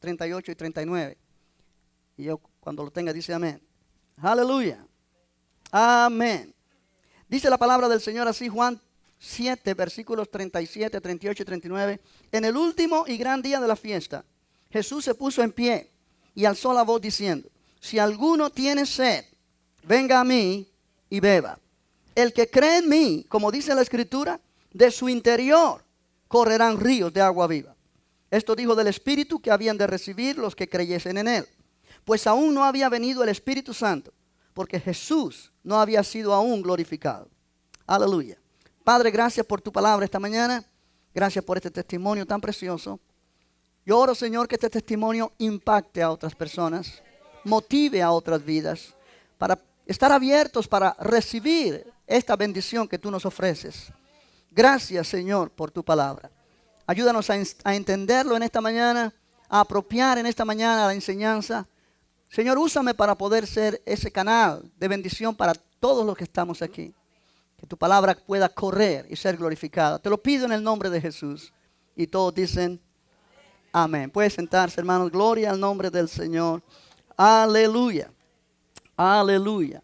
38 y 39. Y yo cuando lo tenga dice amén. Aleluya. Amén. Dice la palabra del Señor así, Juan 7, versículos 37, 38 y 39. En el último y gran día de la fiesta, Jesús se puso en pie y alzó la voz diciendo: si alguno tiene sed, venga a mí y beba. El que cree en mí, como dice la Escritura, de su interior correrán ríos de agua viva. Esto dijo del Espíritu que habían de recibir los que creyesen en él. Pues aún no había venido el Espíritu Santo, porque Jesús no había sido aún glorificado. Aleluya. Padre, gracias por tu palabra esta mañana. Gracias por este testimonio tan precioso. Yo oro, Señor, que este testimonio impacte a otras personas, motive a otras vidas, para estar abiertos para recibir esta bendición que tú nos ofreces. Gracias, Señor, por tu palabra. Ayúdanos a entenderlo en esta mañana, a apropiar en esta mañana la enseñanza. Señor, úsame para poder ser ese canal de bendición para todos los que estamos aquí. Que tu palabra pueda correr y ser glorificada. Te lo pido en el nombre de Jesús. Y todos dicen amén. Puede sentarse, hermanos. Gloria al nombre del Señor. Aleluya. Aleluya.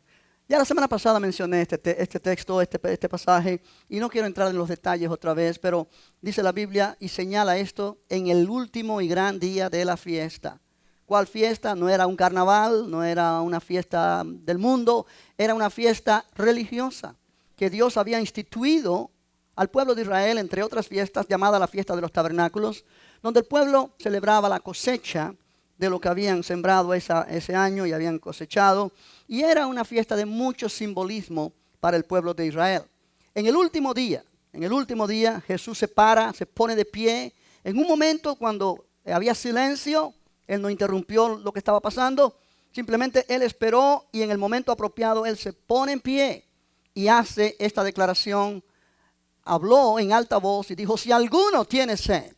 Ya la semana pasada mencioné este texto, este pasaje, y no quiero entrar en los detalles otra vez, pero dice la Biblia y señala esto en el último y gran día de la fiesta. ¿Cuál fiesta? No era un carnaval, no era una fiesta del mundo, era una fiesta religiosa que Dios había instituido al pueblo de Israel, entre otras fiestas, llamada la fiesta de los tabernáculos, donde el pueblo celebraba la cosecha de lo que habían sembrado ese año y habían cosechado. Y era una fiesta de mucho simbolismo para el pueblo de Israel. En el último día, Jesús se para, se pone de pie. En un momento cuando había silencio, Él no interrumpió lo que estaba pasando. Simplemente Él esperó y en el momento apropiado Él se pone en pie y hace esta declaración. Habló en alta voz y dijo: si alguno tiene sed,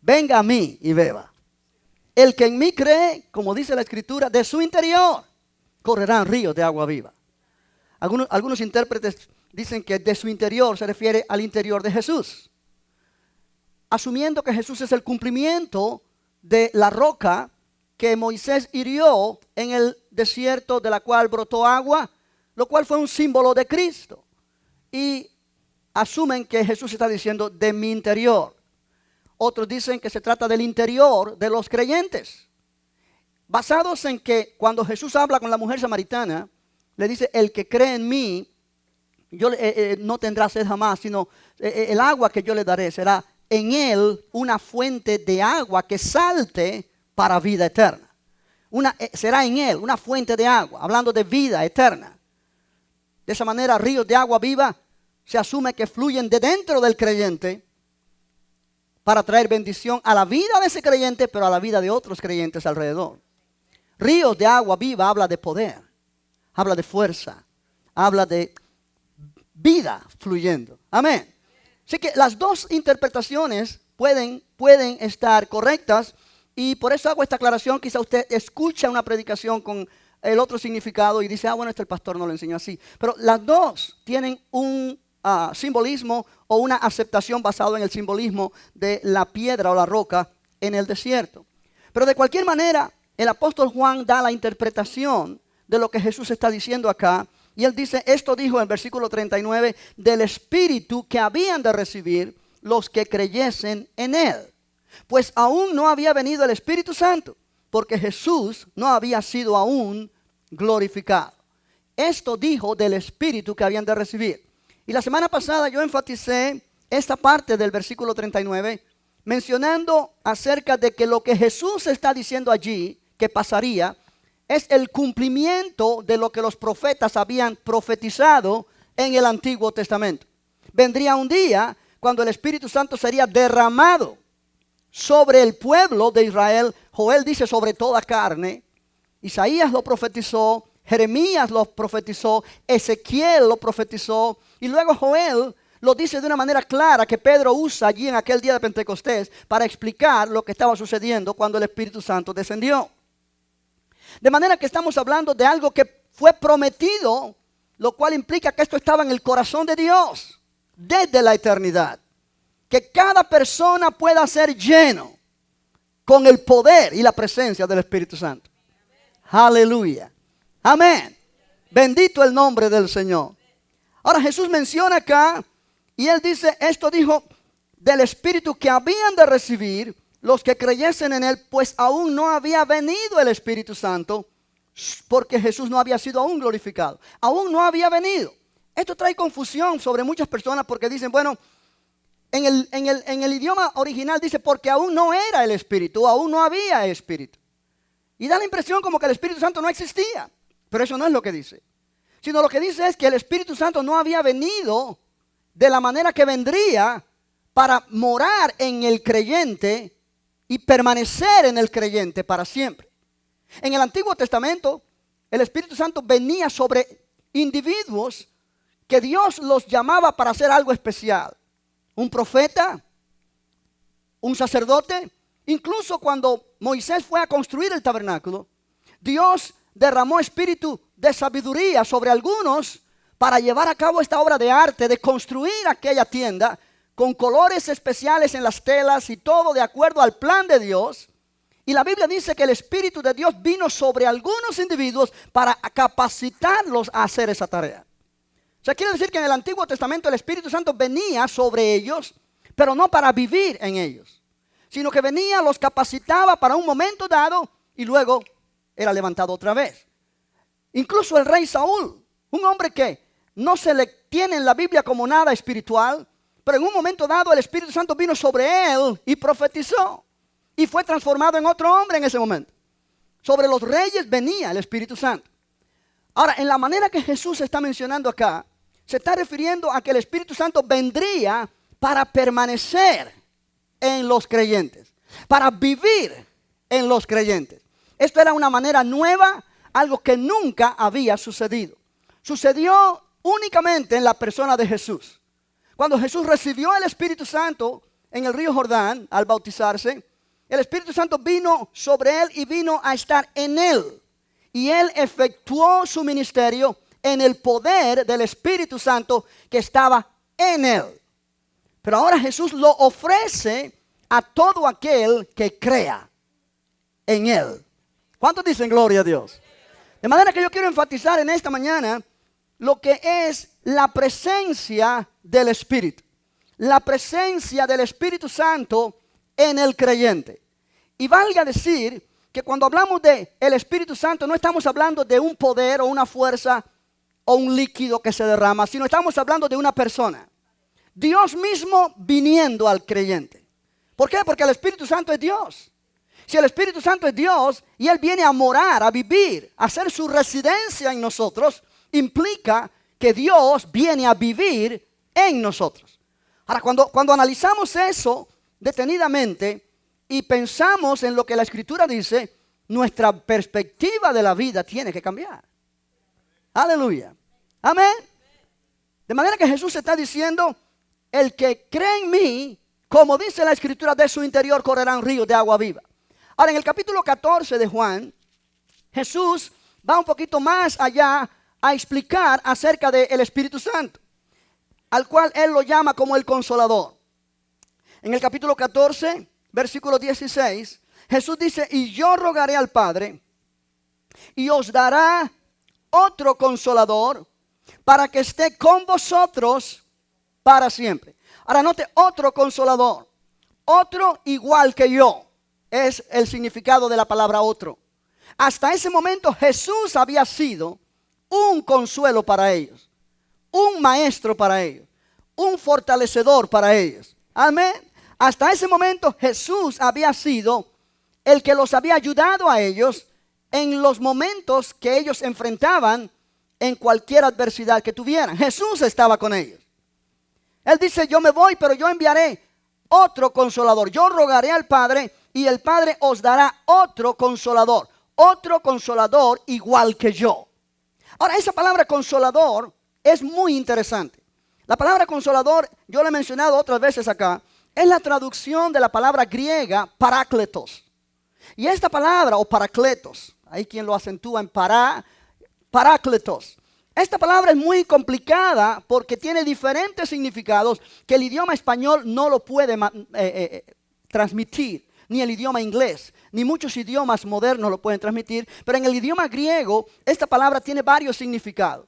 venga a mí y beba. El que en mí cree, como dice la Escritura, de su interior correrán ríos de agua viva. Algunos intérpretes dicen que de su interior se refiere al interior de Jesús, asumiendo que Jesús es el cumplimiento de la roca que Moisés hirió en el desierto, de la cual brotó agua, lo cual fue un símbolo de Cristo. Y asumen que Jesús está diciendo de mi interior. Otros dicen que se trata del interior de los creyentes, basados en que cuando Jesús habla con la mujer samaritana, le dice: el que cree en mí, no tendrá sed jamás, sino el agua que yo le daré será en él una fuente de agua que salte para vida eterna. Será en él una fuente de agua, hablando de vida eterna. De esa manera, ríos de agua viva se asume que fluyen de dentro del creyente para traer bendición a la vida de ese creyente, pero a la vida de otros creyentes alrededor. Ríos de agua viva habla de poder, habla de fuerza, habla de vida fluyendo. Amén. Así que las dos interpretaciones pueden estar correctas, y por eso hago esta aclaración. Quizá usted escucha una predicación con el otro significado y dice: bueno, el pastor no lo enseñó así. Pero las dos tienen un simbolismo o una aceptación basado en el simbolismo de la piedra o la roca en el desierto. Pero de cualquier manera, el apóstol Juan da la interpretación de lo que Jesús está diciendo acá. Y él dice: esto dijo en el versículo 39, del Espíritu que habían de recibir los que creyesen en él. Pues aún no había venido el Espíritu Santo, porque Jesús no había sido aún glorificado. Esto dijo del Espíritu que habían de recibir. Y la semana pasada yo enfaticé esta parte del versículo 39, mencionando acerca de que lo que Jesús está diciendo allí, que pasaría, es el cumplimiento de lo que los profetas habían profetizado en el Antiguo Testamento. Vendría un día cuando el Espíritu Santo sería derramado sobre el pueblo de Israel. Joel dice: sobre toda carne. Isaías lo profetizó, Jeremías lo profetizó, Ezequiel lo profetizó, y luego Joel lo dice de una manera clara que Pedro usa allí en aquel día de Pentecostés para explicar lo que estaba sucediendo cuando el Espíritu Santo descendió. De manera que estamos hablando de algo que fue prometido, lo cual implica que esto estaba en el corazón de Dios desde la eternidad. Que cada persona pueda ser lleno con el poder y la presencia del Espíritu Santo. Aleluya. Amén. Bendito el nombre del Señor. Ahora Jesús menciona acá, y Él dice, esto dijo del Espíritu que habían de recibir los que creyesen en Él, pues aún no había venido el Espíritu Santo, porque Jesús no había sido aún glorificado. Aún no había venido. Esto trae confusión sobre muchas personas porque dicen, bueno, en el idioma original dice, porque aún no era el Espíritu, aún no había Espíritu. Y da la impresión como que el Espíritu Santo no existía. Pero eso no es lo que dice. Sino lo que dice es que el Espíritu Santo no había venido de la manera que vendría para morar en el creyente y permanecer en el creyente para siempre. En el Antiguo Testamento, el Espíritu Santo venía sobre individuos que Dios los llamaba para hacer algo especial. Un profeta, un sacerdote. Incluso cuando Moisés fue a construir el tabernáculo, Dios derramó espíritu de sabiduría sobre algunos para llevar a cabo esta obra de arte, de construir aquella tienda con colores especiales en las telas y todo de acuerdo al plan de Dios. Y la Biblia dice que el Espíritu de Dios vino sobre algunos individuos para capacitarlos a hacer esa tarea. O sea, quiere decir que en el Antiguo Testamento el Espíritu Santo venía sobre ellos, pero no para vivir en ellos, sino que venía, los capacitaba para un momento dado y luego era levantado otra vez. Incluso el rey Saúl, un hombre que no se le tiene en la Biblia como nada espiritual, pero en un momento dado el Espíritu Santo vino sobre él y profetizó. Y fue transformado en otro hombre en ese momento. Sobre los reyes venía el Espíritu Santo. Ahora, en la manera que Jesús está mencionando acá, se está refiriendo a que el Espíritu Santo vendría para permanecer en los creyentes, para vivir en los creyentes. Esto era una manera nueva, algo que nunca había sucedido. Sucedió únicamente en la persona de Jesús. Cuando Jesús recibió el Espíritu Santo en el río Jordán al bautizarse, el Espíritu Santo vino sobre él y vino a estar en él. Y él efectuó su ministerio en el poder del Espíritu Santo que estaba en él. Pero ahora Jesús lo ofrece a todo aquel que crea en él. ¿Cuántos dicen gloria a Dios? De manera que yo quiero enfatizar en esta mañana lo que es la presencia del Espíritu. La presencia del Espíritu Santo en el creyente. Y valga decir que cuando hablamos de el Espíritu Santo no estamos hablando de un poder o una fuerza o un líquido que se derrama, sino estamos hablando de una persona. Dios mismo viniendo al creyente. ¿Por qué? Porque el Espíritu Santo es Dios. Si el Espíritu Santo es Dios y Él viene a morar, a vivir, a hacer su residencia en nosotros, implica que Dios viene a vivir en nosotros. Ahora, cuando analizamos eso detenidamente y pensamos en lo que la Escritura dice, nuestra perspectiva de la vida tiene que cambiar. Aleluya. Amén. De manera que Jesús está diciendo, el que cree en mí, como dice la Escritura, de su interior correrán ríos de agua viva. Ahora, en el capítulo 14 de Juan, Jesús va un poquito más allá a explicar acerca del Espíritu Santo, al cual Él lo llama como el Consolador. En el capítulo 14, versículo 16, Jesús dice, y yo rogaré al Padre, y os dará otro Consolador, para que esté con vosotros para siempre. Ahora note, otro Consolador, otro igual que yo. Es el significado de la palabra otro. Hasta ese momento Jesús había sido un consuelo para ellos, un maestro para ellos, un fortalecedor para ellos. Amén. Hasta ese momento Jesús había sido el que los había ayudado a ellos en los momentos que ellos enfrentaban en cualquier adversidad que tuvieran. Jesús estaba con ellos. Él dice, yo me voy, pero yo enviaré otro consolador. Yo rogaré al Padre y el Padre os dará otro consolador igual que yo. Ahora, esa palabra consolador es muy interesante. La palabra consolador, yo la he mencionado otras veces acá, es la traducción de la palabra griega parácletos. Y esta palabra, o paracletos, hay quien lo acentúa en parácletos. Esta palabra es muy complicada porque tiene diferentes significados que el idioma español no lo puede transmitir. ni el idioma inglés, ni muchos idiomas modernos lo pueden transmitir, pero en el idioma griego esta palabra tiene varios significados.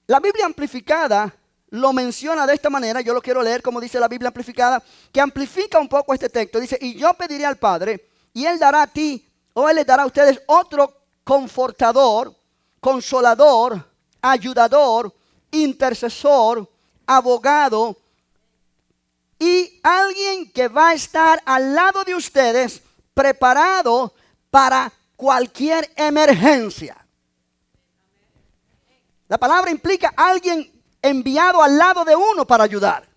La Biblia amplificada lo menciona de esta manera, yo lo quiero leer como dice la Biblia amplificada, que amplifica un poco este texto. Dice, y yo pediré al Padre, y Él dará a ti, o Él les dará a ustedes otro confortador, consolador, ayudador, intercesor, abogado, y alguien que va a estar al lado de ustedes preparado para cualquier emergencia. La palabra implica alguien enviado al lado de uno para ayudar,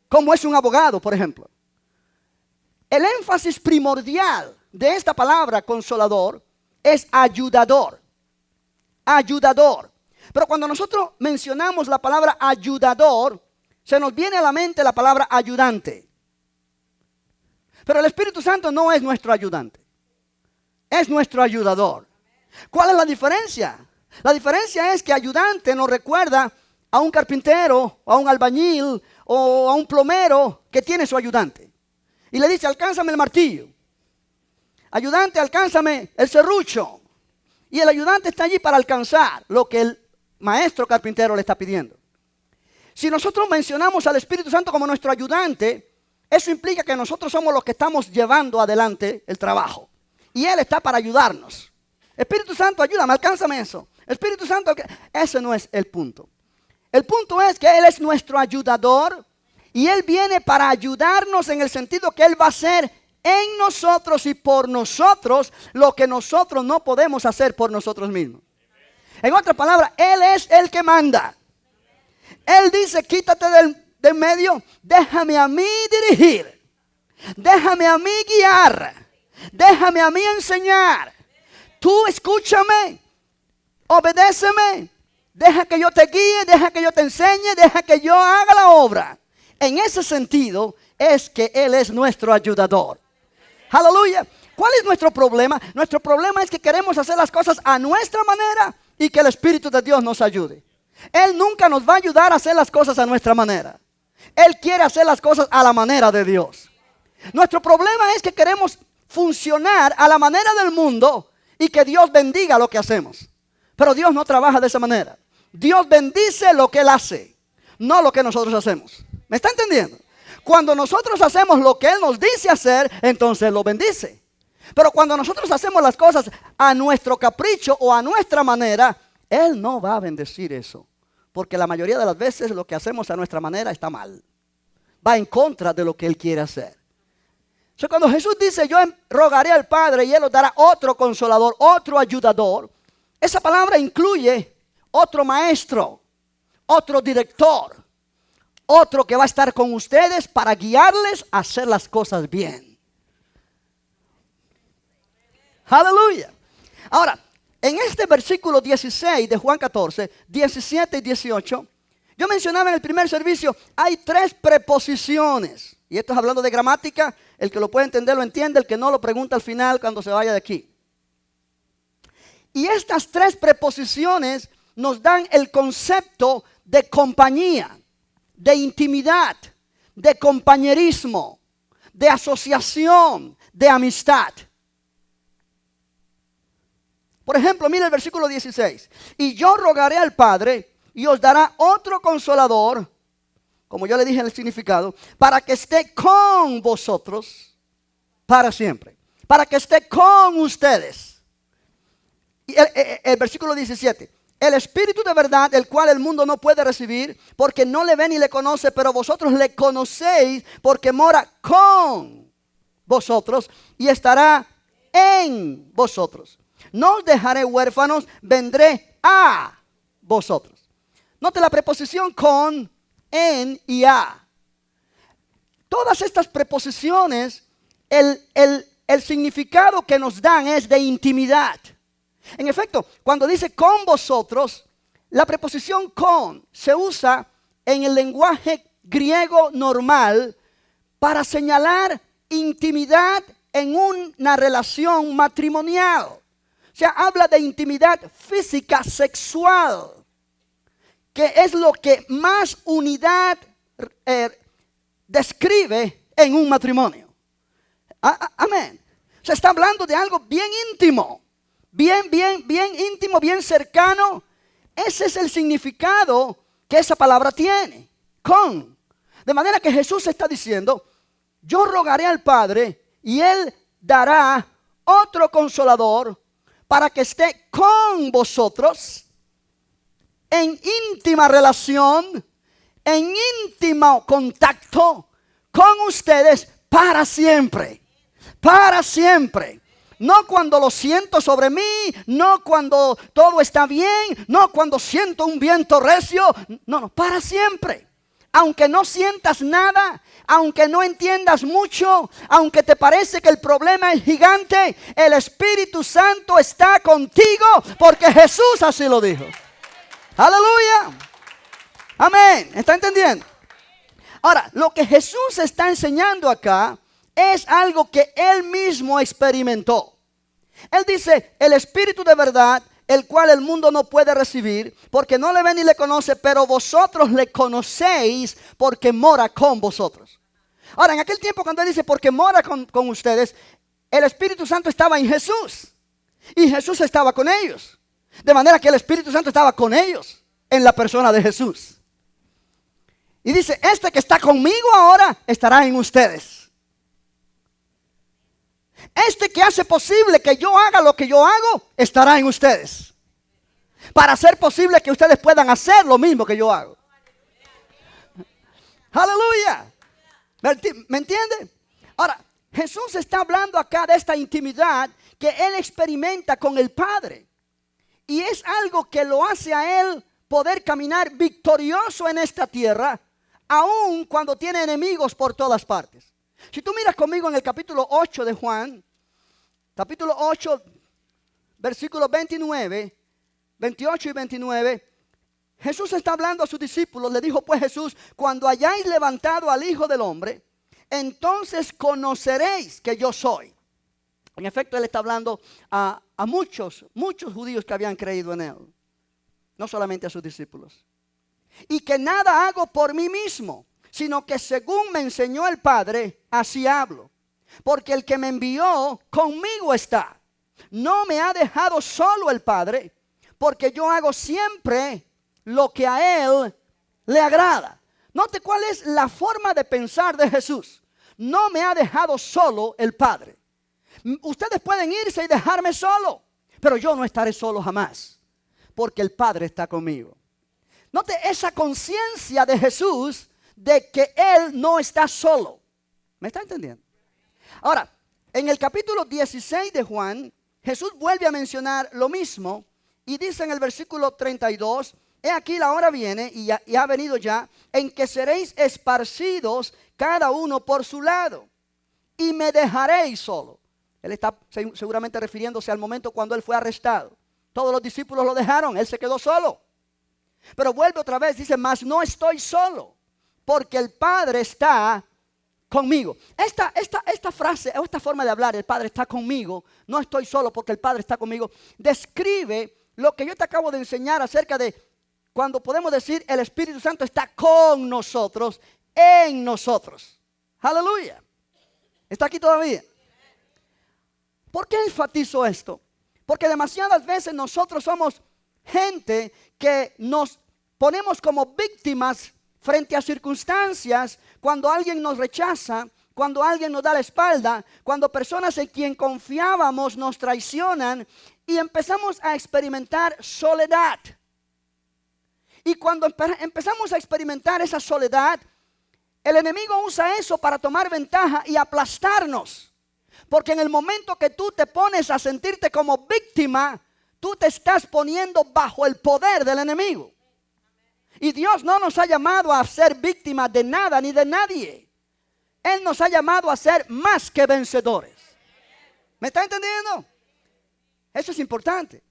como es un abogado, por ejemplo. El énfasis primordial de esta palabra consolador es ayudador. Ayudador. Pero cuando nosotros mencionamos la palabra ayudador, se nos viene a la mente la palabra ayudante. Pero el Espíritu Santo no es nuestro ayudante, es nuestro ayudador. ¿Cuál es la diferencia? La diferencia es que ayudante nos recuerda a un carpintero, a un albañil o a un plomero que tiene su ayudante. Y le dice, alcánzame el martillo. Ayudante, alcánzame el serrucho. Y el ayudante está allí para alcanzar lo que el maestro carpintero le está pidiendo. Si nosotros mencionamos al Espíritu Santo como nuestro ayudante, eso implica que nosotros somos los que estamos llevando adelante el trabajo. Y Él está para ayudarnos. Espíritu Santo, ayúdame, alcánzame eso. Espíritu Santo, ese no es el punto. El punto es que Él es nuestro ayudador y Él viene para ayudarnos en el sentido que Él va a hacer en nosotros y por nosotros lo que nosotros no podemos hacer por nosotros mismos. En otras palabras, Él es el que manda. Él dice, quítate del medio, déjame a mí dirigir, déjame a mí guiar, déjame a mí enseñar. Tú escúchame, obedéceme. Deja que yo te guíe, deja que yo te enseñe, deja que yo haga la obra. En ese sentido es que Él es nuestro ayudador. Aleluya. ¿Cuál es nuestro problema? Nuestro problema es que queremos hacer las cosas a nuestra manera y que el Espíritu de Dios nos ayude. Él nunca nos va a ayudar a hacer las cosas a nuestra manera. Él quiere hacer las cosas a la manera de Dios. Nuestro problema es que queremos funcionar a la manera del mundo y que Dios bendiga lo que hacemos. Pero Dios no trabaja de esa manera. Dios bendice lo que Él hace, no lo que nosotros hacemos. ¿Me está entendiendo? Cuando nosotros hacemos lo que Él nos dice hacer, entonces Él lo bendice. Pero cuando nosotros hacemos las cosas a nuestro capricho o a nuestra manera, Él no va a bendecir eso. Porque la mayoría de las veces lo que hacemos a nuestra manera está mal. Va en contra de lo que Él quiere hacer. O sea, cuando Jesús dice, yo rogaré al Padre y Él os dará otro consolador, otro ayudador, esa palabra incluye otro maestro, otro director, otro que va a estar con ustedes para guiarles a hacer las cosas bien. Aleluya. Ahora, en este versículo 16 de Juan 14, 17 y 18, yo mencionaba en el primer servicio, hay 3 preposiciones. Y esto es hablando de gramática, el que lo puede entender lo entiende, el que no lo pregunta al final cuando se vaya de aquí. Y estas 3 preposiciones nos dan el concepto de compañía, de intimidad, de compañerismo, de asociación, de amistad. Por ejemplo, mira el versículo 16. Y yo rogaré al Padre y os dará otro consolador, como yo le dije en el significado, para que esté con vosotros para siempre. Para que esté con ustedes. Y el versículo 17. El Espíritu de verdad, el cual el mundo no puede recibir, porque no le ve ni le conoce, pero vosotros le conocéis, porque mora con vosotros y estará en vosotros. No os dejaré huérfanos, vendré a vosotros. Note la preposición con, en y a. Todas estas preposiciones, el significado que nos dan es de intimidad. En efecto, cuando dice con vosotros, la preposición con se usa en el lenguaje griego normal para señalar intimidad en una relación matrimonial. O sea, habla de intimidad física, sexual, que es lo que más unidad describe en un matrimonio. Amén. Se está hablando de algo bien íntimo. Bien íntimo, bien cercano. Ese es el significado que esa palabra tiene. Con. De manera que Jesús está diciendo, yo rogaré al Padre y Él dará otro consolador para que esté con vosotros en íntima relación, en íntimo contacto con ustedes para siempre. Para siempre. No cuando lo siento sobre mí, no cuando todo está bien, no cuando siento un viento recio. No, para siempre. Aunque no sientas nada, aunque no entiendas mucho, aunque te parece que el problema es gigante, el Espíritu Santo está contigo porque Jesús así lo dijo. Aleluya. Amén. ¿Está entendiendo? Ahora, lo que Jesús está enseñando acá es algo que Él mismo experimentó. Él dice, el Espíritu de verdad, el cual el mundo no puede recibir, porque no le ve ni le conoce, pero vosotros le conocéis porque mora con vosotros. Ahora, en aquel tiempo cuando Él dice, porque mora con ustedes, el Espíritu Santo estaba en Jesús. Y Jesús estaba con ellos. De manera que el Espíritu Santo estaba con ellos en la persona de Jesús. Y dice, este que está conmigo ahora estará en ustedes. Este que hace posible que yo haga lo que yo hago, estará en ustedes. Para hacer posible que ustedes puedan hacer lo mismo que yo hago. Aleluya. ¿Me entiende? Ahora, Jesús está hablando acá de esta intimidad que Él experimenta con el Padre. Y es algo que lo hace a Él poder caminar victorioso en esta tierra, aun cuando tiene enemigos por todas partes. Si tú miras conmigo en el capítulo 8 de Juan, capítulo 8, versículos 29, 28 y 29, Jesús está hablando a sus discípulos. Le dijo pues Jesús, cuando hayáis levantado al Hijo del Hombre, entonces conoceréis que yo soy. En efecto, Él está hablando a muchos judíos que habían creído en Él. No solamente a sus discípulos. Y que nada hago por mí mismo, sino que según me enseñó el Padre, así hablo. Porque el que me envió conmigo está. No me ha dejado solo el Padre, porque yo hago siempre lo que a Él le agrada. Note cuál es la forma de pensar de Jesús. No me ha dejado solo el Padre. Ustedes pueden irse y dejarme solo, pero yo no estaré solo jamás, porque el Padre está conmigo. Note esa conciencia de Jesús de que Él no está solo. ¿Me está entendiendo? Ahora, en el capítulo 16 de Juan, Jesús vuelve a mencionar lo mismo y dice en el versículo 32, he aquí la hora viene y ha venido ya, en que seréis esparcidos cada uno por su lado y me dejaréis solo. Él está seguramente refiriéndose al momento cuando Él fue arrestado. Todos los discípulos lo dejaron, Él se quedó solo. Pero vuelve otra vez, dice, mas no estoy solo, porque el Padre está conmigo. Esta frase, o esta forma de hablar, el Padre está conmigo, no estoy solo porque el Padre está conmigo, describe lo que yo te acabo de enseñar acerca de cuando podemos decir el Espíritu Santo está con nosotros, en nosotros. Aleluya. ¿Está aquí todavía? ¿Por qué enfatizo esto? Porque demasiadas veces nosotros somos gente que nos ponemos como víctimas frente a circunstancias, cuando alguien nos rechaza, cuando alguien nos da la espalda, cuando personas en quien confiábamos nos traicionan y empezamos a experimentar soledad. Y cuando empezamos a experimentar esa soledad, el enemigo usa eso para tomar ventaja y aplastarnos. Porque en el momento que tú te pones a sentirte como víctima, tú te estás poniendo bajo el poder del enemigo. Y Dios no nos ha llamado a ser víctimas de nada ni de nadie. Él nos ha llamado a ser más que vencedores. ¿Me está entendiendo? Eso es importante.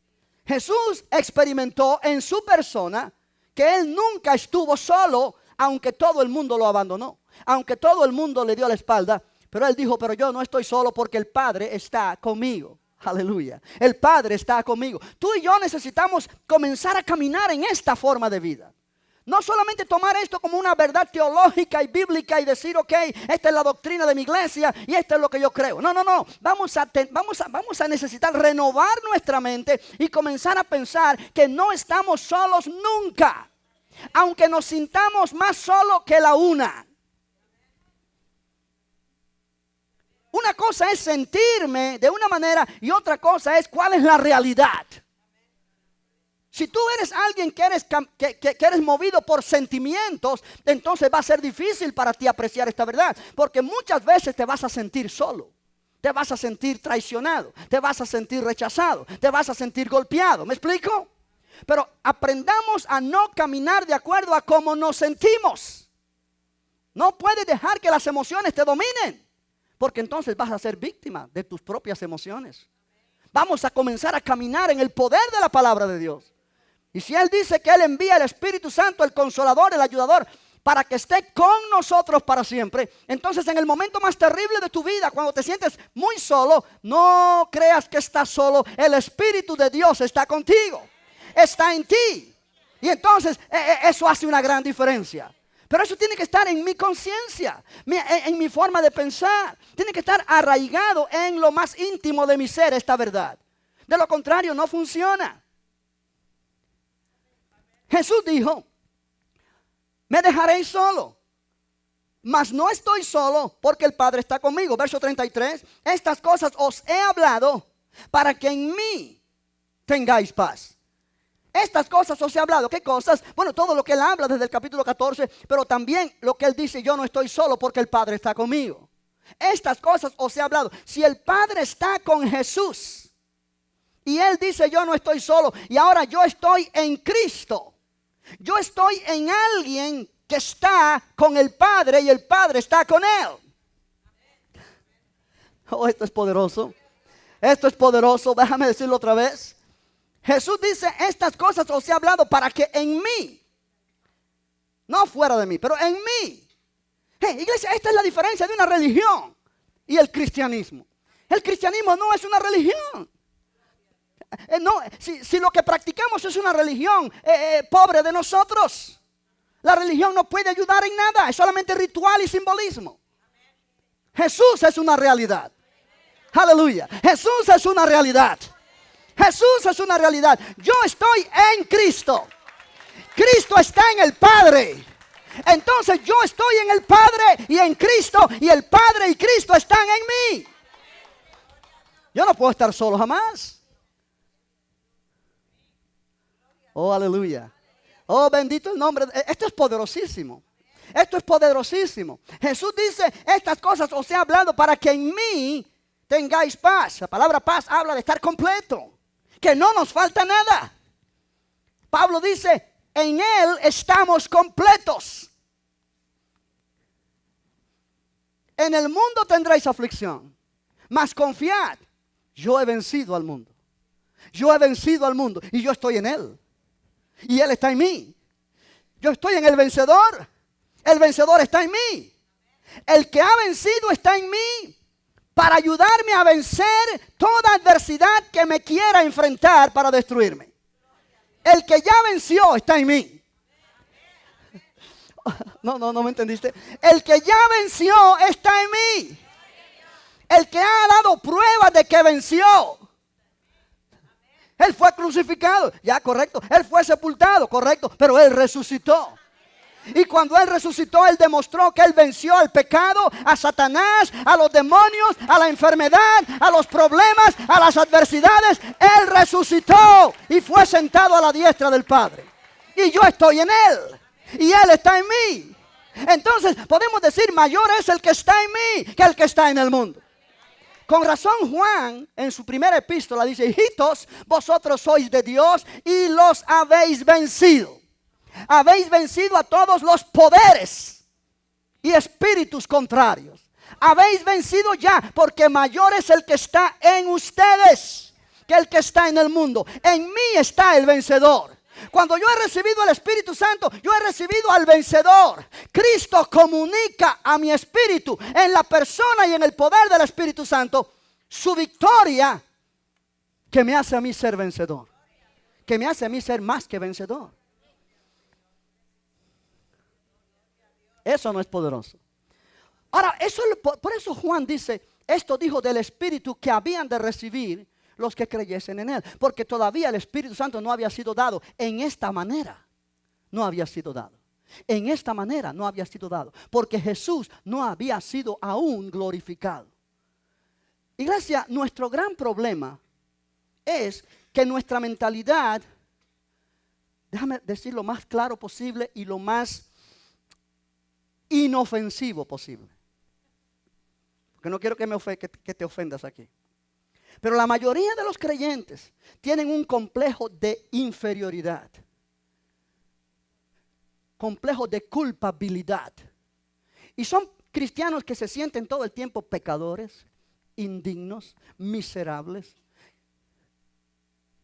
Jesús experimentó en su persona que Él nunca estuvo solo, aunque todo el mundo lo abandonó, aunque todo el mundo le dio la espalda. Pero Él dijo, pero yo no estoy solo porque el Padre está conmigo. Aleluya. El Padre está conmigo. Tú y yo necesitamos comenzar a caminar en esta forma de vida. No solamente tomar esto como una verdad teológica y bíblica y decir, ok, esta es la doctrina de mi iglesia y esto es lo que yo creo. No, no, no. Vamos a necesitar renovar nuestra mente y comenzar a pensar que no estamos solos nunca. Aunque nos sintamos más solos que la una. Una cosa es sentirme de una manera y otra cosa es cuál es la realidad. Si tú eres alguien que eres movido por sentimientos, entonces va a ser difícil para ti apreciar esta verdad. Porque muchas veces te vas a sentir solo. Te vas a sentir traicionado. Te vas a sentir rechazado. Te vas a sentir golpeado. ¿Me explico? Pero aprendamos a no caminar de acuerdo a cómo nos sentimos. No puedes dejar que las emociones te dominen. Porque entonces vas a ser víctima de tus propias emociones. Vamos a comenzar a caminar en el poder de la palabra de Dios. Y si Él dice que Él envía el Espíritu Santo, el Consolador, el Ayudador, para que esté con nosotros para siempre, entonces en el momento más terrible de tu vida, cuando te sientes muy solo, no creas que estás solo. El Espíritu de Dios está contigo, está en ti. Y entonces eso hace una gran diferencia. Pero eso tiene que estar en mi conciencia, en mi forma de pensar. Tiene que estar arraigado en lo más íntimo de mi ser esta verdad. De lo contrario no funciona. Jesús dijo, me dejaréis solo, mas no estoy solo porque el Padre está conmigo. Verso 33, estas cosas os he hablado para que en mí tengáis paz. Estas cosas os he hablado. ¿Qué cosas? Bueno, todo lo que Él habla desde el capítulo 14, pero también lo que Él dice, yo no estoy solo porque el Padre está conmigo. Estas cosas os he hablado. Si el Padre está con Jesús y Él dice, yo no estoy solo, y ahora yo estoy en Cristo. Yo estoy en alguien que está con el Padre y el Padre está con Él. Oh, esto es poderoso. Esto es poderoso. Déjame decirlo otra vez. Jesús dice, estas cosas os he hablado para que en mí, no fuera de mí, pero en mí. Hey, iglesia, esta es la diferencia de una religión y el cristianismo. El cristianismo no es una religión. No, si lo que practicamos es una religión pobre de nosotros, la religión no puede ayudar en nada, es solamente ritual y simbolismo. Jesús es una realidad. Aleluya. Jesús es una realidad. Jesús es una realidad. Yo estoy en Cristo. Cristo está en el Padre. Entonces yo estoy en el Padre y en Cristo, y el Padre y Cristo están en mí. Yo no puedo estar solo jamás. Oh, aleluya. Oh, bendito el nombre. Esto es poderosísimo. Esto es poderosísimo. Jesús dice, estas cosas os he hablado para que en mí tengáis paz. La palabra paz habla de estar completo. Que no nos falta nada. Pablo dice, en Él estamos completos. En el mundo tendréis aflicción, mas confiad, yo he vencido al mundo. Yo he vencido al mundo y yo estoy en Él. Y Él está en mí. Yo estoy en el vencedor. El vencedor está en mí. El que ha vencido está en mí para ayudarme a vencer toda adversidad que me quiera enfrentar para destruirme. El que ya venció está en mí. No me entendiste. El que ya venció está en mí. El que ha dado pruebas de que venció. Él fue crucificado, ya correcto. Él fue sepultado, correcto. Pero Él resucitó. Y cuando Él resucitó, Él demostró que Él venció al pecado, a Satanás, a los demonios, a la enfermedad, a los problemas, a las adversidades. Él resucitó y fue sentado a la diestra del Padre. Y yo estoy en Él. Y Él está en mí. Entonces podemos decir, mayor es el que está en mí que el que está en el mundo. Con razón Juan en su primera epístola dice, hijitos, vosotros sois de Dios y los habéis vencido. Habéis vencido a todos los poderes y espíritus contrarios. Habéis vencido ya, porque mayor es el que está en ustedes que el que está en el mundo. En mí está el vencedor. Cuando yo he recibido el Espíritu Santo, yo he recibido al vencedor. Cristo comunica a mi espíritu, en la persona y en el poder del Espíritu Santo, su victoria, que me hace a mí ser vencedor, que me hace a mí ser más que vencedor. Eso no es poderoso. Ahora, por eso Juan dice, esto dijo del Espíritu que habían de recibir los que creyesen en Él. Porque todavía el Espíritu Santo no había sido dado en esta manera. No había sido dado. En esta manera no había sido dado. Porque Jesús no había sido aún glorificado. Iglesia, nuestro gran problema es que nuestra mentalidad, déjame decir lo más claro posible y lo más inofensivo posible. Porque no quiero que te ofendas aquí. Pero la mayoría de los creyentes tienen un complejo de inferioridad. Complejo de culpabilidad. Y son cristianos que se sienten todo el tiempo pecadores, indignos, miserables.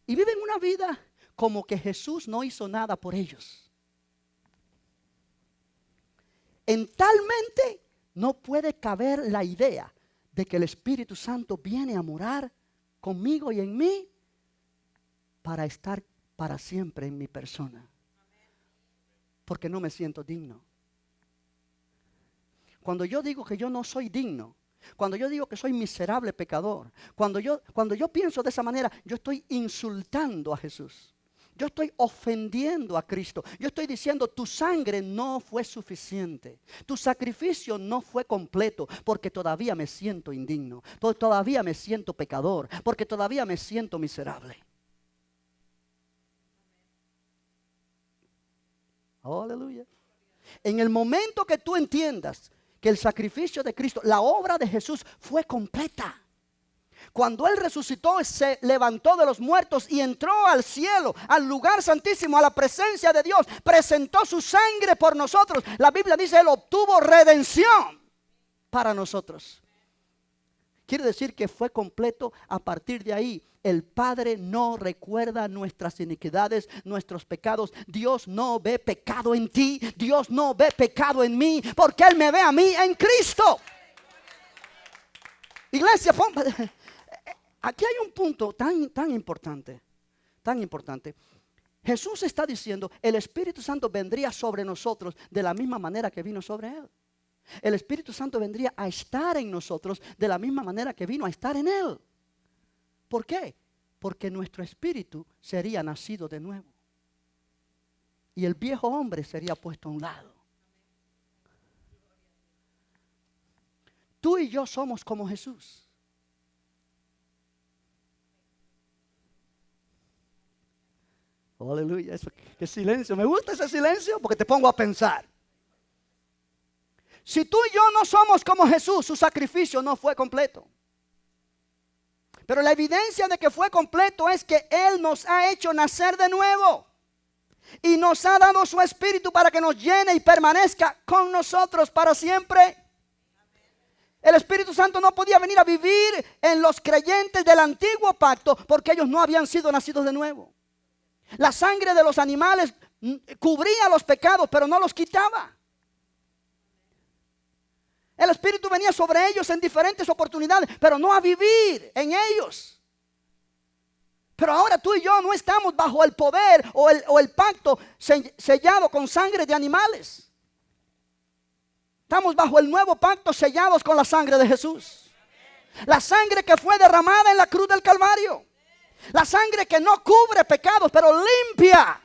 Y viven una vida como que Jesús no hizo nada por ellos. En tal mente no puede caber la idea de que el Espíritu Santo viene a morar conmigo y en mí para estar para siempre en mi persona. Porque no me siento digno. Cuando yo digo que yo no soy digno, cuando yo digo que soy miserable pecador, cuando yo pienso de esa manera, yo estoy insultando a Jesús. Yo estoy ofendiendo a Cristo. Yo estoy diciendo, tu sangre no fue suficiente. Tu sacrificio no fue completo porque todavía me siento indigno. Porque todavía me siento pecador. Porque todavía me siento miserable. Oh, aleluya. En el momento que tú entiendas que el sacrificio de Cristo, la obra de Jesús fue completa. Cuando Él resucitó, se levantó de los muertos y entró al cielo, al lugar santísimo, a la presencia de Dios. Presentó su sangre por nosotros. La Biblia dice, Él obtuvo redención para nosotros. Quiere decir que fue completo. A partir de ahí, el Padre no recuerda nuestras iniquidades, nuestros pecados. Dios no ve pecado en ti. Dios no ve pecado en mí, porque Él me ve a mí en Cristo. Iglesia, aquí hay un punto tan importante, tan importante. Jesús está diciendo, el Espíritu Santo vendría sobre nosotros de la misma manera que vino sobre Él. El Espíritu Santo vendría a estar en nosotros de la misma manera que vino a estar en Él. ¿Por qué? Porque nuestro espíritu sería nacido de nuevo. Y el viejo hombre sería puesto a un lado. Tú y yo somos como Jesús. Oh, aleluya, qué silencio. Me gusta ese silencio porque te pongo a pensar. Si tú y yo no somos como Jesús, su sacrificio no fue completo. Pero la evidencia de que fue completo es que Él nos ha hecho nacer de nuevo. Y nos ha dado su Espíritu para que nos llene y permanezca con nosotros para siempre. El Espíritu Santo no podía venir a vivir en los creyentes del antiguo pacto porque ellos no habían sido nacidos de nuevo. La sangre de los animales cubría los pecados, pero no los quitaba. El Espíritu venía sobre ellos en diferentes oportunidades, pero no a vivir en ellos. Pero ahora tú y yo no estamos bajo el poder o el pacto sellado con sangre de animales. Estamos bajo el nuevo pacto sellados con la sangre de Jesús. La sangre que fue derramada en la cruz del Calvario. La sangre que no cubre pecados, pero limpia.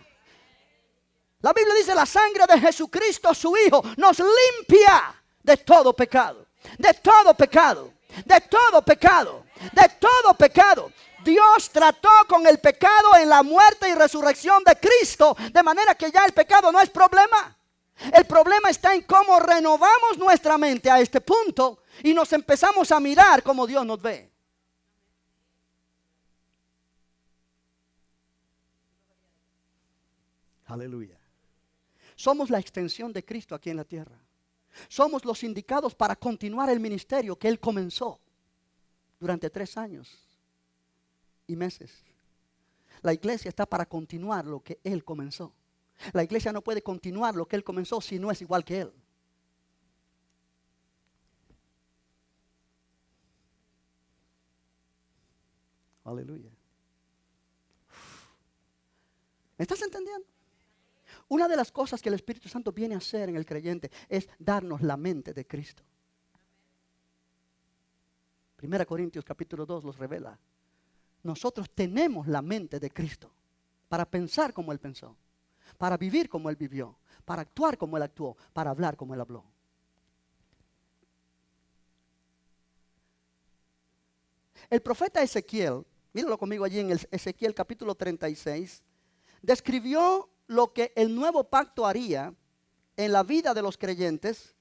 La Biblia dice, la sangre de Jesucristo, su Hijo, nos limpia de todo pecado. De todo pecado. De todo pecado. De todo pecado. Dios trató con el pecado en la muerte y resurrección de Cristo, de manera que ya el pecado no es problema. El problema está en cómo renovamos nuestra mente a este punto y nos empezamos a mirar como Dios nos ve. Aleluya. Somos la extensión de Cristo aquí en la tierra. Somos los indicados para continuar el ministerio que Él comenzó durante 3 años y meses. La iglesia está para continuar lo que Él comenzó. La iglesia no puede continuar lo que Él comenzó si no es igual que Él. Aleluya. ¿Me estás entendiendo? Una de las cosas que el Espíritu Santo viene a hacer en el creyente es darnos la mente de Cristo. 1 Corintios capítulo 2 los revela. Nosotros tenemos la mente de Cristo para pensar como Él pensó, para vivir como Él vivió, para actuar como Él actuó, para hablar como Él habló. El profeta Ezequiel, míralo conmigo allí en el Ezequiel capítulo 36, describió lo que el nuevo pacto haría en la vida de los creyentes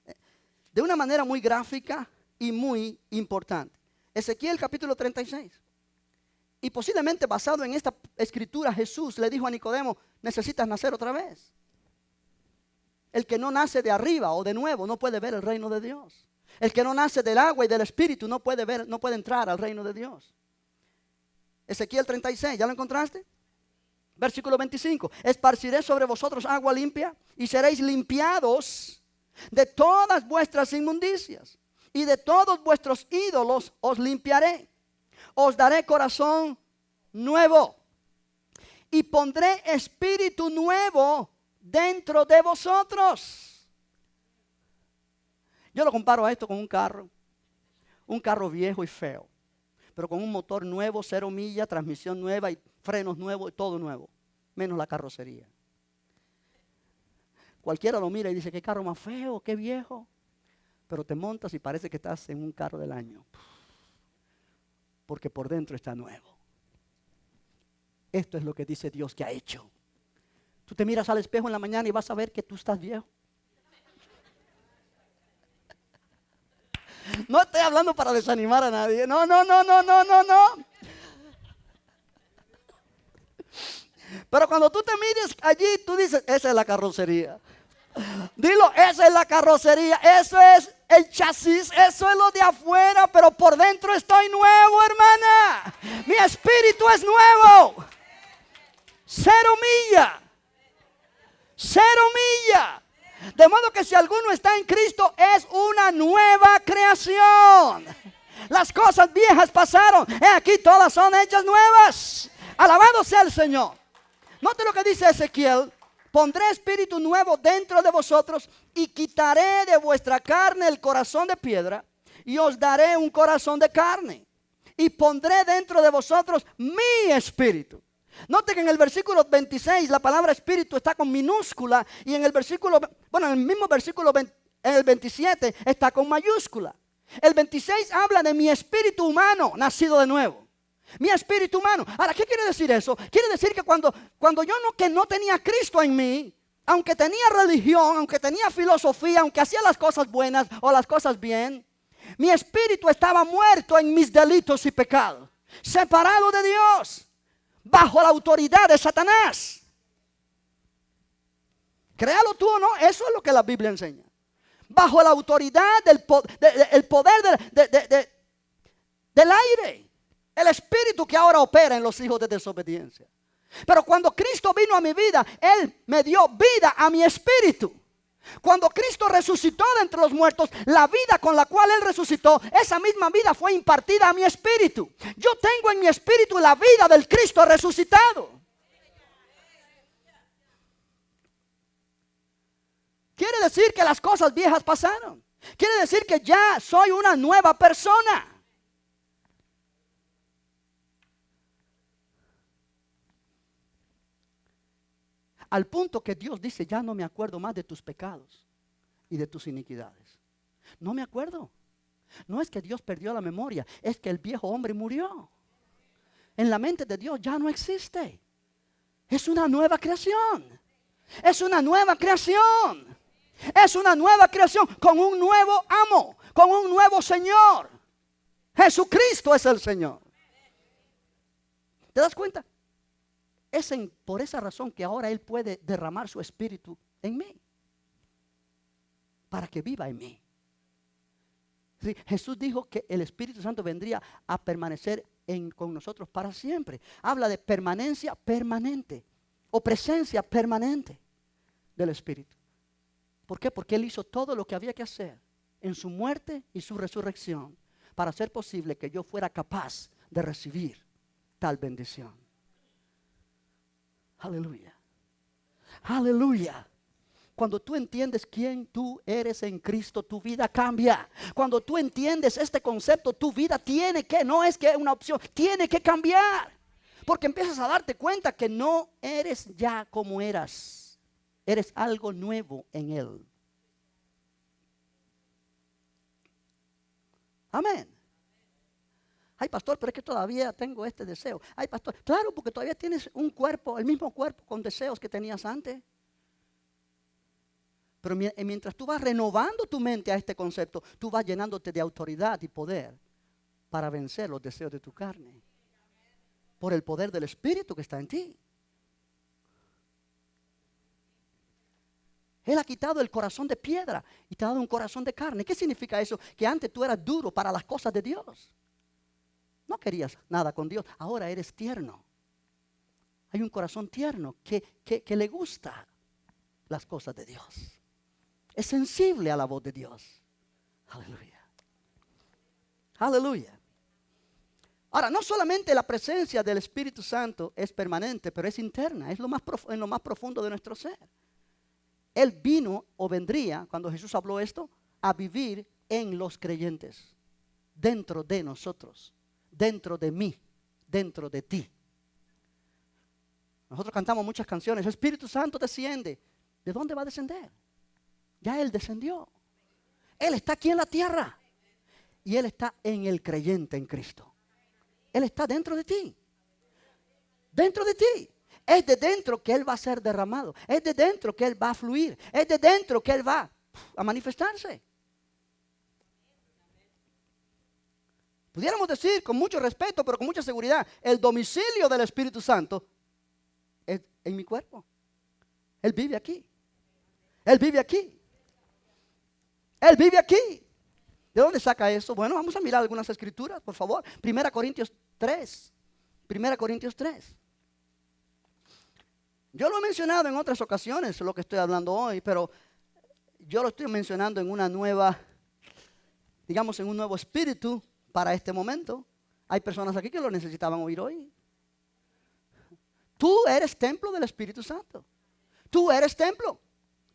de una manera muy gráfica y muy importante. Ezequiel capítulo 36. Y posiblemente basado en esta escritura, Jesús le dijo a Nicodemo, necesitas nacer otra vez. El que no nace de arriba o de nuevo no puede ver el reino de Dios. El que no nace del agua y del espíritu no puede ver, no puede entrar al reino de Dios. Ezequiel 36, ¿ya lo encontraste? Versículo 25, esparciré sobre vosotros agua limpia y seréis limpiados de todas vuestras inmundicias y de todos vuestros ídolos os limpiaré. Os daré corazón nuevo y pondré espíritu nuevo dentro de vosotros. Yo lo comparo a esto con un carro viejo y feo, pero con un motor nuevo, 0 millas, transmisión nueva y frenos nuevos y todo nuevo, menos la carrocería. Cualquiera lo mira y dice, qué carro más feo, qué viejo, pero te montas y parece que estás en un carro del año, porque por dentro está nuevo. Esto es lo que dice Dios que ha hecho. Tú te miras al espejo en la mañana y vas a ver que tú estás viejo. No estoy hablando para desanimar a nadie. No. Pero cuando tú te mires allí, tú dices, esa es la carrocería. Dilo, esa es la carrocería. Eso es el chasis, eso es lo de afuera, pero por dentro estoy nuevo, hermana. Mi espíritu es nuevo. 0 millas. 0 millas. De modo que si alguno está en Cristo es una nueva creación. Las cosas viejas pasaron, aquí todas son hechas nuevas. Alabado sea el Señor. Note lo que dice Ezequiel. Pondré espíritu nuevo dentro de vosotros y quitaré de vuestra carne el corazón de piedra y os daré un corazón de carne. Y pondré dentro de vosotros mi espíritu. Note que en el versículo 26 la palabra espíritu está con minúscula y en el versículo, en el mismo versículo, en el 27 está con mayúscula. El 26 habla de mi espíritu humano nacido de nuevo. Mi espíritu humano. Ahora, ¿qué quiere decir eso? Quiere decir que cuando yo no tenía Cristo en mí, aunque tenía religión, aunque tenía filosofía, aunque hacía las cosas buenas o las cosas bien, mi espíritu estaba muerto en mis delitos y pecados, separado de Dios, bajo la autoridad de Satanás. Créalo tú o no, eso es lo que la Biblia enseña. Bajo la autoridad del poder del aire. El espíritu que ahora opera en los hijos de desobediencia. Pero cuando Cristo vino a mi vida, Él me dio vida a mi espíritu. Cuando Cristo resucitó de entre los muertos, la vida con la cual Él resucitó, esa misma vida fue impartida a mi espíritu. Yo tengo en mi espíritu la vida del Cristo resucitado. Quiere decir que las cosas viejas pasaron. Quiere decir que ya soy una nueva persona. Al punto que Dios dice, ya no me acuerdo más de tus pecados y de tus iniquidades. No me acuerdo. No es que Dios perdió la memoria, es que el viejo hombre murió. En la mente de Dios ya no existe. Es una nueva creación. Es una nueva creación. Es una nueva creación con un nuevo amo, con un nuevo Señor. Jesucristo es el Señor. ¿Te das cuenta? Es por esa razón que ahora Él puede derramar su espíritu en mí. Para que viva en mí. Sí, Jesús dijo que el Espíritu Santo vendría a permanecer con nosotros para siempre. Habla de permanencia permanente. O presencia permanente del Espíritu. ¿Por qué? Porque Él hizo todo lo que había que hacer en su muerte y su resurrección para hacer posible que yo fuera capaz de recibir tal bendición. Aleluya. Aleluya. Cuando tú entiendes quién tú eres en Cristo, tu vida cambia. Cuando tú entiendes este concepto, tu vida tiene que, no es que es una opción, tiene que cambiar. Porque empiezas a darte cuenta que no eres ya como eras. Eres algo nuevo en Él. Amén. Ay, pastor, pero es que todavía tengo este deseo. Ay, pastor, claro, porque todavía tienes un cuerpo, el mismo cuerpo con deseos que tenías antes. Pero mientras tú vas renovando tu mente a este concepto, tú vas llenándote de autoridad y poder para vencer los deseos de tu carne. Por el poder del Espíritu que está en ti. Él ha quitado el corazón de piedra y te ha dado un corazón de carne. ¿Qué significa eso? Que antes tú eras duro para las cosas de Dios. No querías nada con Dios. Ahora eres tierno. Hay un corazón tierno que le gusta las cosas de Dios. Es sensible a la voz de Dios. Aleluya. Aleluya. Ahora, no solamente la presencia del Espíritu Santo es permanente, pero es interna. Es en lo más profundo de nuestro ser. Él vino o vendría, cuando Jesús habló esto, a vivir en los creyentes. Dentro de nosotros. Dentro de mí. Dentro de ti. Nosotros cantamos muchas canciones. El Espíritu Santo desciende. ¿De dónde va a descender? Ya Él descendió. Él está aquí en la tierra. Y Él está en el creyente en Cristo. Él está dentro de ti. Dentro de ti. Es de dentro que Él va a ser derramado. Es de dentro que Él va a fluir. Es de dentro que Él va a manifestarse. Pudiéramos decir con mucho respeto, pero con mucha seguridad, el domicilio del Espíritu Santo es en mi cuerpo. Él vive aquí. Él vive aquí. Él vive aquí. ¿De dónde saca eso? Bueno, vamos a mirar algunas escrituras, por favor. 1 Corintios 3. 1 Corintios 3. Yo lo he mencionado en otras ocasiones, lo que estoy hablando hoy, pero yo lo estoy mencionando en una nueva, digamos, en un nuevo espíritu para este momento. Hay personas aquí que lo necesitaban oír hoy. Tú eres templo del Espíritu Santo. Tú eres templo.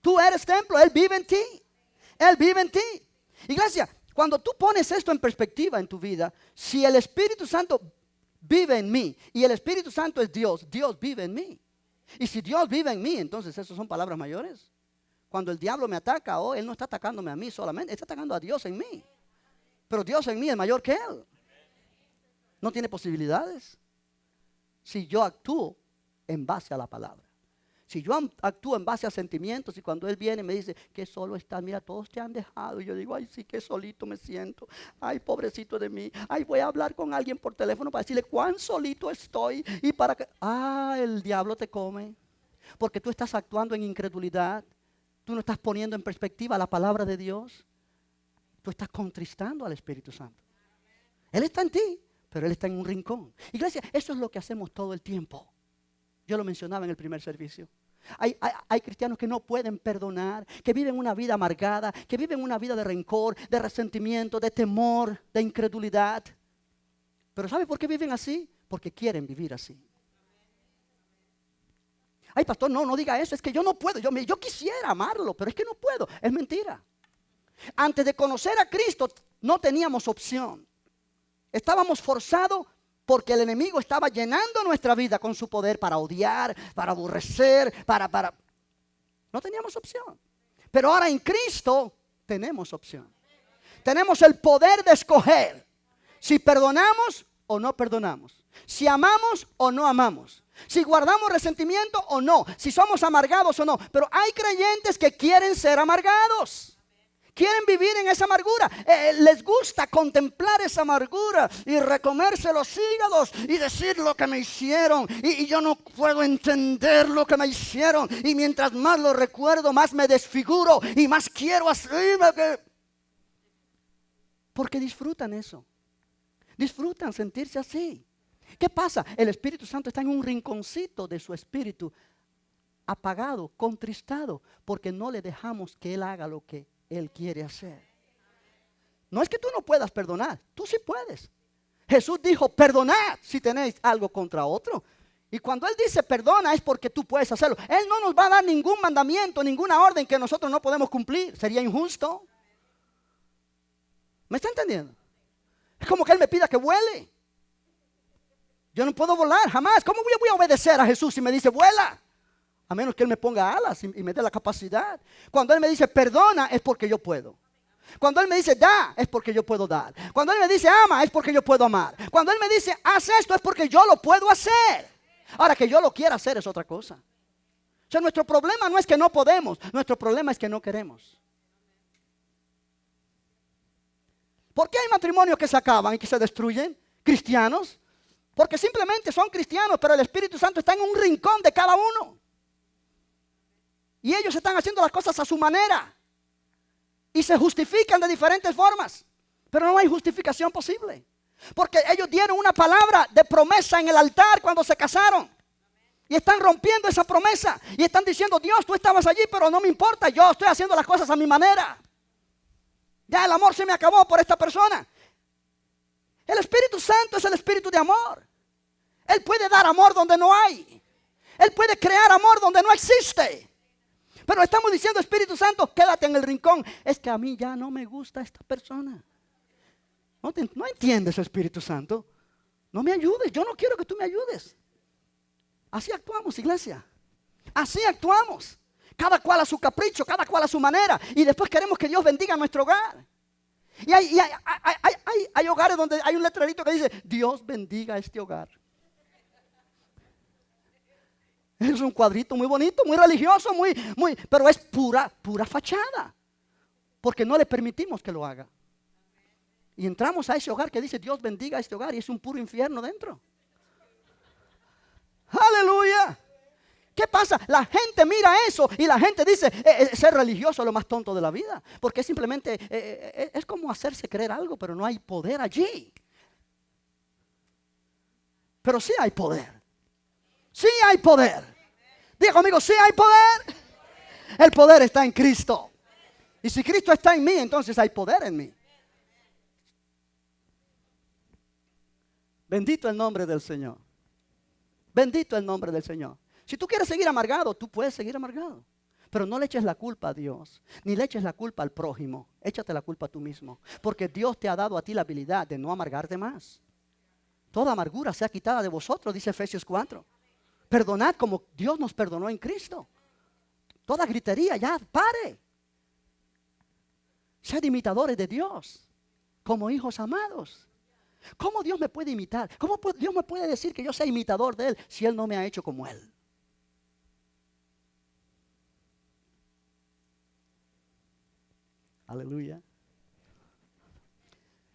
Tú eres templo. Él vive en ti. Él vive en ti. Iglesia, cuando tú pones esto en perspectiva en tu vida, si el Espíritu Santo vive en mí y el Espíritu Santo es Dios, Dios vive en mí. Y si Dios vive en mí, entonces eso son palabras mayores. Cuando el diablo me ataca, Él no está atacándome a mí solamente, está atacando a Dios en mí. Pero Dios en mí es mayor que Él. No tiene posibilidades. Si yo actúo en base a la palabra. Si yo actúo en base a sentimientos y cuando Él viene y me dice que solo estás, mira, todos te han dejado. Y yo digo, ay, sí, que solito me siento. Ay, pobrecito de mí. Ay, voy a hablar con alguien por teléfono para decirle cuán solito estoy. Y para que, el diablo te come. Porque tú estás actuando en incredulidad. Tú no estás poniendo en perspectiva la palabra de Dios. Tú estás contristando al Espíritu Santo. Él está en ti, pero Él está en un rincón. Iglesia, eso es lo que hacemos todo el tiempo. Yo lo mencionaba en el primer servicio. Hay cristianos que no pueden perdonar, que viven una vida amargada, que viven una vida de rencor, de resentimiento, de temor, de incredulidad. Pero ¿sabe por qué viven así? Porque quieren vivir así. Ay, pastor, no diga eso, es que yo no puedo. Yo quisiera amarlo, pero es que no puedo. Es mentira. Antes de conocer a Cristo no teníamos opción. Estábamos forzados porque el enemigo estaba llenando nuestra vida con su poder para odiar, para aborrecer, No teníamos opción. Pero ahora en Cristo tenemos opción. Tenemos el poder de escoger si perdonamos o no perdonamos. Si amamos o no amamos. Si guardamos resentimiento o no. Si somos amargados o no. Pero hay creyentes que quieren ser amargados. Quieren vivir en esa amargura. Les gusta contemplar esa amargura y recomerse los hígados y decir lo que me hicieron. Y yo no puedo entender lo que me hicieron. Y mientras más lo recuerdo, más me desfiguro y más quiero hacer. Porque disfrutan eso. Disfrutan sentirse así. ¿Qué pasa? El Espíritu Santo está en un rinconcito de su espíritu, apagado, contristado, porque no le dejamos que Él haga lo que Él quiere hacer. No es que tú no puedas perdonar, tú sí puedes. Jesús dijo, perdonad si tenéis algo contra otro. Y cuando Él dice perdona es porque tú puedes hacerlo. Él no nos va a dar ningún mandamiento, ninguna orden que nosotros no podemos cumplir. Sería injusto. ¿Me está entendiendo? Es como que Él me pida que vuele. Yo no puedo volar jamás. ¿Cómo voy a obedecer a Jesús si me dice vuela? A menos que Él me ponga alas y me dé la capacidad. Cuando Él me dice perdona es porque yo puedo. Cuando Él me dice da es porque yo puedo dar. Cuando Él me dice ama es porque yo puedo amar. Cuando Él me dice haz esto es porque yo lo puedo hacer. Ahora, que yo lo quiera hacer es otra cosa. O sea, nuestro problema no es que no podemos, nuestro problema es que no queremos. ¿Por qué hay matrimonios que se acaban y que se destruyen? Cristianos. Porque simplemente son cristianos, pero el Espíritu Santo está en un rincón de cada uno. Y ellos están haciendo las cosas a su manera. Y se justifican de diferentes formas. Pero no hay justificación posible. Porque ellos dieron una palabra de promesa en el altar cuando se casaron. Y están rompiendo esa promesa. Y están diciendo, Dios, tú estabas allí, pero no me importa. Yo estoy haciendo las cosas a mi manera. Ya el amor se me acabó por esta persona. El Espíritu Santo es el Espíritu de amor. Él puede dar amor donde no hay. Él puede crear amor donde no existe. Pero estamos diciendo, Espíritu Santo, quédate en el rincón. Es que a mí ya no me gusta esta persona. No entiendes, Espíritu Santo. No me ayudes. Yo no quiero que tú me ayudes. Así actuamos, iglesia. Así actuamos. Cada cual a su capricho, cada cual a su manera. Y después queremos que Dios bendiga nuestro hogar. Y hay hogares donde hay un letrerito que dice, Dios bendiga este hogar. Es un cuadrito muy bonito, muy religioso, pero es pura fachada. Porque no le permitimos que lo haga. Y entramos a ese hogar que dice Dios bendiga a este hogar y es un puro infierno dentro. Aleluya. ¿Qué pasa? La gente mira eso y la gente dice ser religioso es lo más tonto de la vida. Porque simplemente es como hacerse creer algo, pero no hay poder allí. Pero sí hay poder. Sí hay poder. Diga conmigo, sí hay poder. El poder está en Cristo. Y si Cristo está en mí, entonces hay poder en mí. Bendito el nombre del Señor. Bendito el nombre del Señor. Si tú quieres seguir amargado, tú puedes seguir amargado. Pero no le eches la culpa a Dios, ni le eches la culpa al prójimo. Échate la culpa a tú mismo. Porque Dios te ha dado a ti la habilidad de no amargarte más. Toda amargura sea quitada de vosotros, dice Efesios 4. Perdonad como Dios nos perdonó en Cristo. Toda gritería, ya, pare. Sed imitadores de Dios, como hijos amados. ¿Cómo Dios me puede imitar? ¿Cómo Dios me puede decir que yo sea imitador de Él si Él no me ha hecho como Él? Aleluya.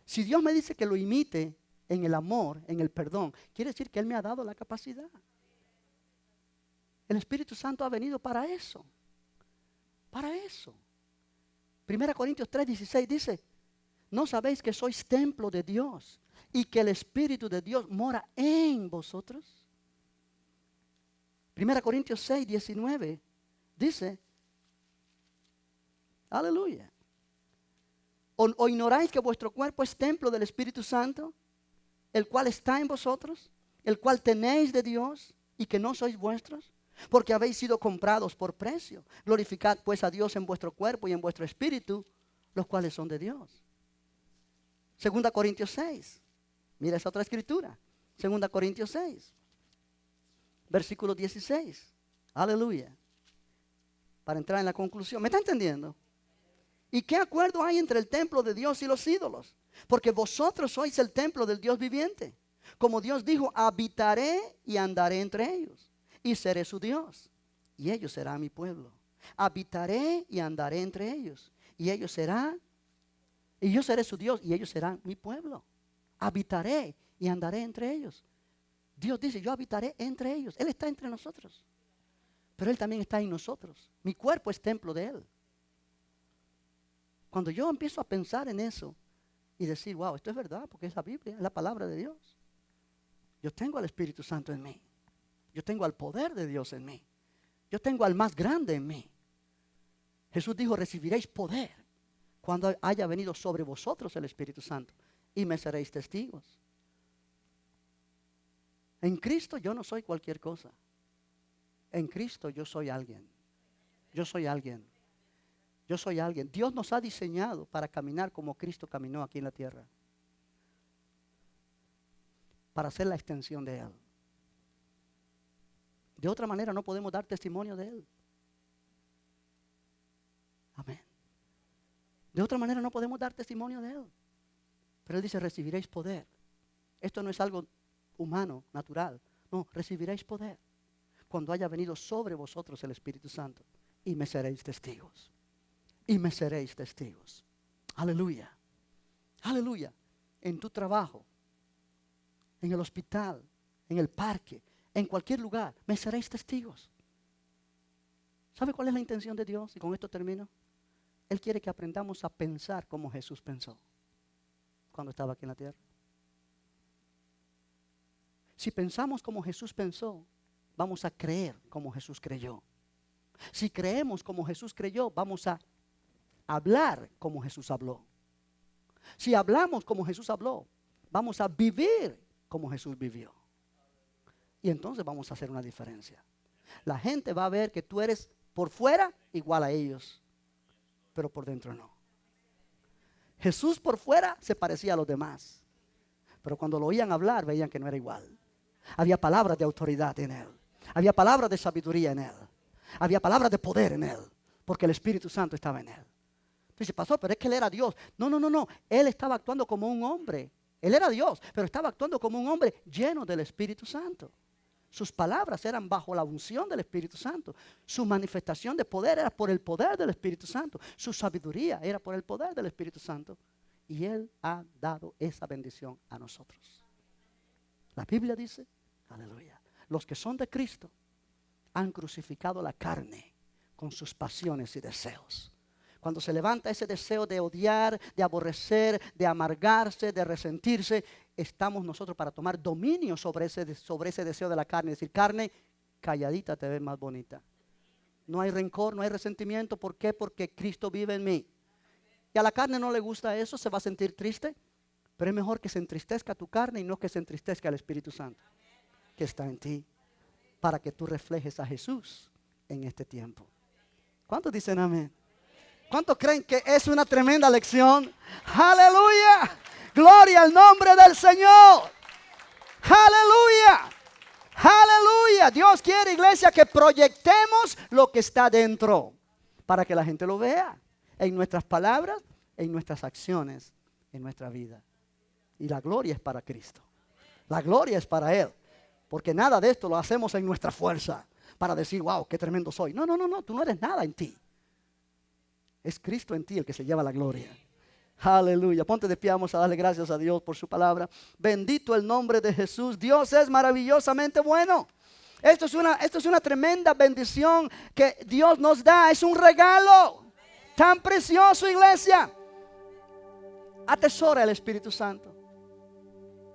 Si Dios me dice que lo imite en el amor, en el perdón, quiere decir que Él me ha dado la capacidad. El Espíritu Santo ha venido para eso. Para eso. 1 Corintios 3:16 dice, ¿no sabéis que sois templo de Dios y que el Espíritu de Dios mora en vosotros? 1 Corintios 6:19 dice, aleluya. ¿O ignoráis que vuestro cuerpo es templo del Espíritu Santo, el cual está en vosotros, el cual tenéis de Dios y que no sois vuestros? Porque habéis sido comprados por precio. Glorificad pues a Dios en vuestro cuerpo y en vuestro espíritu, los cuales son de Dios. 2 Corintios 6. Mira esa otra escritura. 2 Corintios 6. Versículo 16. Aleluya. Para entrar en la conclusión. ¿Me está entendiendo? ¿Y qué acuerdo hay entre el templo de Dios y los ídolos? Porque vosotros sois el templo del Dios viviente. Como Dios dijo, habitaré y andaré entre ellos. Y seré su Dios, y ellos serán mi pueblo. Habitaré y andaré entre ellos, y yo seré su Dios, y ellos serán mi pueblo. Habitaré y andaré entre ellos. Dios dice, yo habitaré entre ellos. Él está entre nosotros, pero Él también está en nosotros. Mi cuerpo es templo de Él. Cuando yo empiezo a pensar en eso y decir, wow, esto es verdad, porque es la Biblia, es la palabra de Dios. Yo tengo al Espíritu Santo en mí. Yo tengo al poder de Dios en mí. Yo tengo al más grande en mí. Jesús dijo, recibiréis poder cuando haya venido sobre vosotros el Espíritu Santo y me seréis testigos. En Cristo yo no soy cualquier cosa. En Cristo yo soy alguien. Yo soy alguien. Yo soy alguien. Dios nos ha diseñado para caminar como Cristo caminó aquí en la tierra. Para ser la extensión de Él. De otra manera no podemos dar testimonio de Él. Amén. De otra manera no podemos dar testimonio de Él. Pero Él dice, recibiréis poder. Esto no es algo humano, natural. No, recibiréis poder cuando haya venido sobre vosotros el Espíritu Santo. Y me seréis testigos. Y me seréis testigos. Aleluya. Aleluya. En tu trabajo, en el hospital, en el parque, en cualquier lugar, me seréis testigos. ¿Sabe cuál es la intención de Dios? Y con esto termino. Él quiere que aprendamos a pensar como Jesús pensó cuando estaba aquí en la tierra. Si pensamos como Jesús pensó, vamos a creer como Jesús creyó. Si creemos como Jesús creyó, vamos a hablar como Jesús habló. Si hablamos como Jesús habló, vamos a vivir como Jesús vivió. Y entonces vamos a hacer una diferencia. La gente va a ver que tú eres por fuera igual a ellos, pero por dentro no. Jesús por fuera se parecía a los demás, pero cuando lo oían hablar veían que no era igual. Había palabras de autoridad en Él. Había palabras de sabiduría en Él. Había palabras de poder en Él, porque el Espíritu Santo estaba en Él. Dice, pastor, pero es que Él era Dios. No. Él estaba actuando como un hombre. Él era Dios, pero estaba actuando como un hombre lleno del Espíritu Santo. Sus palabras eran bajo la unción del Espíritu Santo. Su manifestación de poder era por el poder del Espíritu Santo. Su sabiduría era por el poder del Espíritu Santo. Y Él ha dado esa bendición a nosotros. La Biblia dice, aleluya, los que son de Cristo han crucificado la carne con sus pasiones y deseos. Cuando se levanta ese deseo de odiar, de aborrecer, de amargarse, de resentirse, estamos nosotros para tomar dominio sobre ese deseo de la carne. Es decir, carne, calladita te ves más bonita. No hay rencor, no hay resentimiento. ¿Por qué? Porque Cristo vive en mí. Y a la carne no le gusta eso, se va a sentir triste. Pero es mejor que se entristezca tu carne y no que se entristezca el Espíritu Santo que está en ti, para que tú reflejes a Jesús en este tiempo. ¿Cuántos dicen amén? ¿Cuántos creen que es una tremenda lección? ¡Aleluya! ¡Gloria al nombre del Señor! ¡Aleluya! ¡Aleluya! Dios quiere, iglesia, que proyectemos lo que está dentro para que la gente lo vea en nuestras palabras, en nuestras acciones, en nuestra vida. Y la gloria es para Cristo. La gloria es para Él. Porque nada de esto lo hacemos en nuestra fuerza para decir, wow, qué tremendo soy. No, tú no eres nada en ti. Es Cristo en ti el que se lleva la gloria. Aleluya. Ponte de pie, vamos a darle gracias a Dios por su palabra. Bendito el nombre de Jesús. Dios es maravillosamente bueno. Esto es una tremenda bendición que Dios nos da. Es un regalo tan precioso, iglesia. Atesora el Espíritu Santo.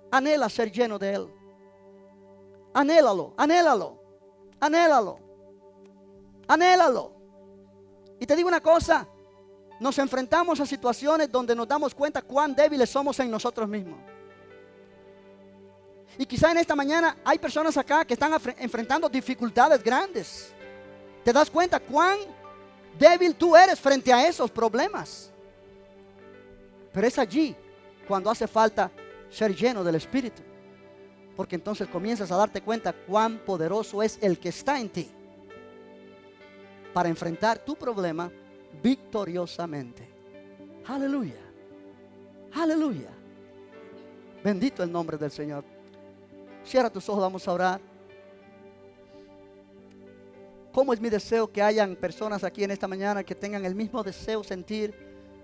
Anhela ser lleno de Él. Anhélalo, anhélalo, anhélalo, anhélalo. Y te digo una cosa, nos enfrentamos a situaciones donde nos damos cuenta cuán débiles somos en nosotros mismos. Y quizá en esta mañana hay personas acá que están enfrentando dificultades grandes. ¿Te das cuenta cuán débil tú eres frente a esos problemas? Pero es allí cuando hace falta ser lleno del Espíritu. Porque entonces comienzas a darte cuenta cuán poderoso es el que está en ti para enfrentar tu problema victoriosamente. Aleluya. Aleluya. Bendito el nombre del Señor. Cierra tus ojos, vamos a orar. ¿Cómo es mi deseo que hayan personas aquí en esta mañana que tengan el mismo deseo, sentir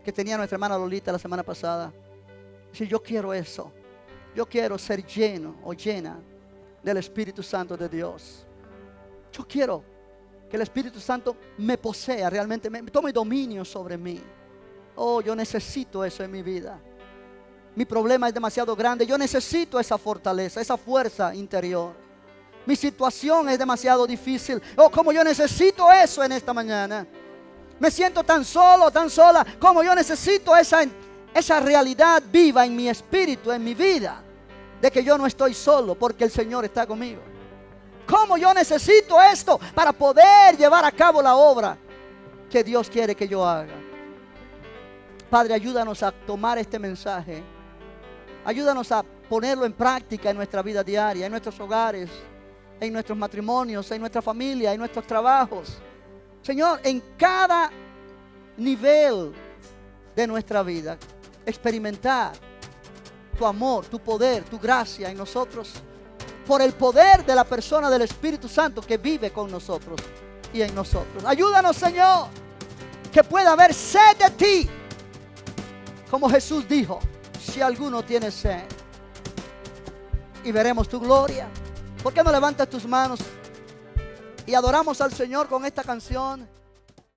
que tenía nuestra hermana Lolita la semana pasada? Si yo quiero eso. Yo quiero ser lleno o llena del Espíritu Santo de Dios. Yo quiero que el Espíritu Santo me posea realmente, me tome dominio sobre mí. Oh, yo necesito eso en mi vida. Mi problema es demasiado grande. Yo necesito esa fortaleza, esa fuerza interior. Mi situación es demasiado difícil. Oh, como yo necesito eso en esta mañana. Me siento tan solo, tan sola. Como yo necesito esa realidad viva en mi espíritu, en mi vida. de que yo no estoy solo porque el Señor está conmigo. ¿Cómo yo necesito esto para poder llevar a cabo la obra que Dios quiere que yo haga? Padre, ayúdanos a tomar este mensaje. Ayúdanos a ponerlo en práctica en nuestra vida diaria, en nuestros hogares, en nuestros matrimonios, en nuestra familia, en nuestros trabajos. Señor, en cada nivel de nuestra vida, experimentar tu amor, tu poder, tu gracia en nosotros, por el poder de la persona del Espíritu Santo que vive con nosotros y en nosotros. Ayúdanos, Señor, que pueda haber sed de ti, como Jesús dijo: si alguno tiene sed, y veremos tu gloria. ¿Por qué no levantas tus manos y adoramos al Señor con esta canción?